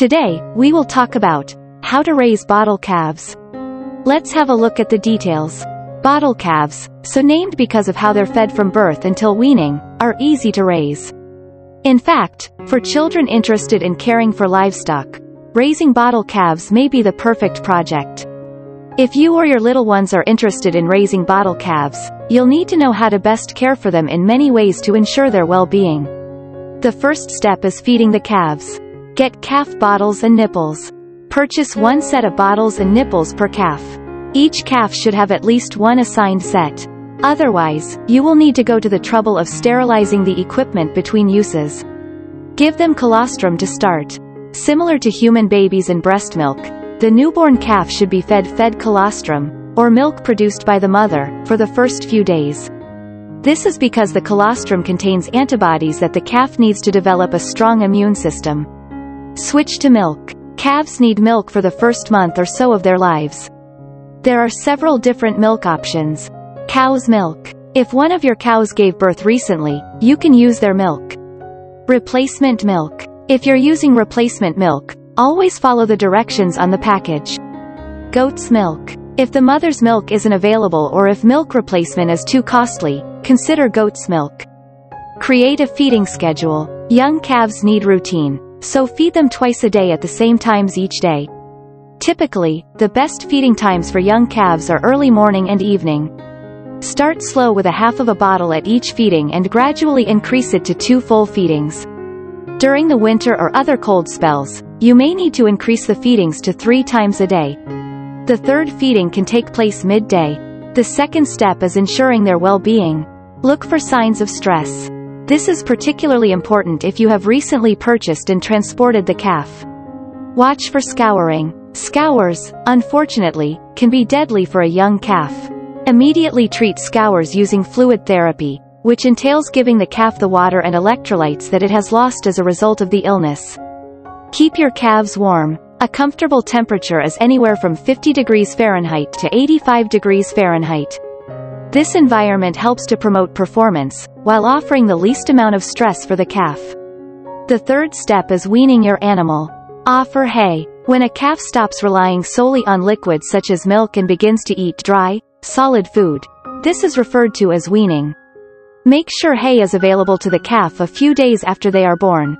Today, we will talk about how to raise bottle calves. Let's have a look at the details. Bottle calves, so named because of how they're fed from birth until weaning, are easy to raise. In fact, for children interested in caring for livestock, raising bottle calves may be the perfect project. If you or your little ones are interested in raising bottle calves, you'll need to know how to best care for them in many ways to ensure their well-being. The first step is feeding the calves. Get calf bottles and nipples. Purchase one set of bottles and nipples per calf. Each calf should have at least one assigned set. Otherwise, you will need to go to the trouble of sterilizing the equipment between uses. Give them colostrum to start. Similar to human babies and breast milk, the newborn calf should be fed colostrum, or milk produced by the mother, for the first few days. This is because the colostrum contains antibodies that the calf needs to develop a strong immune system. Switch to milk. Calves need milk for the first month or so of their lives. There are several different milk options. Cow's milk. If one of your cows gave birth recently, you can use their milk. Replacement milk. If you're using replacement milk, always follow the directions on the package. Goat's milk. If the mother's milk isn't available or if milk replacement is too costly, consider goat's milk. Create a feeding schedule. Young calves need routine, so feed them twice a day at the same times each day. Typically, the best feeding times for young calves are early morning and evening. Start slow with a half of a bottle at each feeding and gradually increase it to 2 full feedings. During the winter or other cold spells, you may need to increase the feedings to 3 times a day. The third feeding can take place midday. The second step is ensuring their well-being. Look for signs of stress. This is particularly important if you have recently purchased and transported the calf. Watch for scouring. Scours, unfortunately, can be deadly for a young calf. Immediately treat scours using fluid therapy, which entails giving the calf the water and electrolytes that it has lost as a result of the illness. Keep your calves warm. A comfortable temperature is anywhere from 50 degrees Fahrenheit to 85 degrees Fahrenheit. This environment helps to promote performance, while offering the least amount of stress for the calf. The third step is weaning your animal. Offer hay. When a calf stops relying solely on liquids such as milk and begins to eat dry, solid food, this is referred to as weaning. Make sure hay is available to the calf a few days after they are born.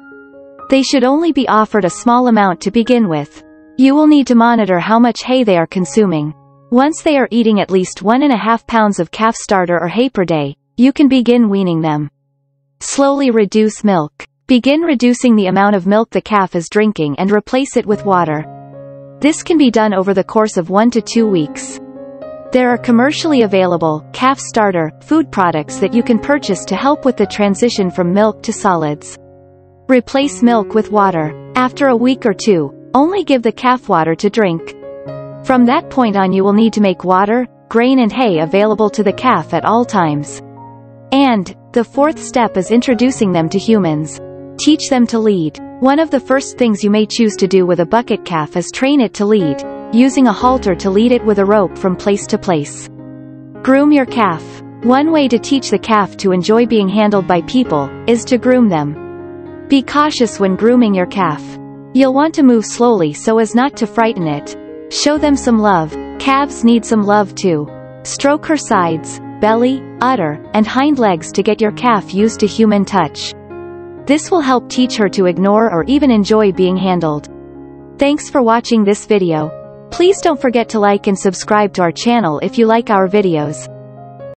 They should only be offered a small amount to begin with. You will need to monitor how much hay they are consuming. Once they are eating at least 1.5 pounds of calf starter or hay per day, you can begin weaning them. Slowly reduce milk. Begin reducing the amount of milk the calf is drinking and replace it with water. This can be done over the course of 1 to 2 weeks. There are commercially available calf starter food products that you can purchase to help with the transition from milk to solids. Replace milk with water. After a week or 2, only give the calf water to drink. From that point on you will need to make water, grain and hay available to the calf at all times. And the fourth step is introducing them to humans. Teach them to lead. One of the first things you may choose to do with a bucket calf is train it to lead, using a halter to lead it with a rope from place to place. Groom your calf. One way to teach the calf to enjoy being handled by people is to groom them. Be cautious when grooming your calf. You'll want to move slowly so as not to frighten it. Show them some love. Calves need some love too. Stroke her sides, belly, udder, and hind legs to get your calf used to human touch. This will help teach her to ignore or even enjoy being handled. Thanks for watching this video. Please don't forget to like and subscribe to our channel if you like our videos.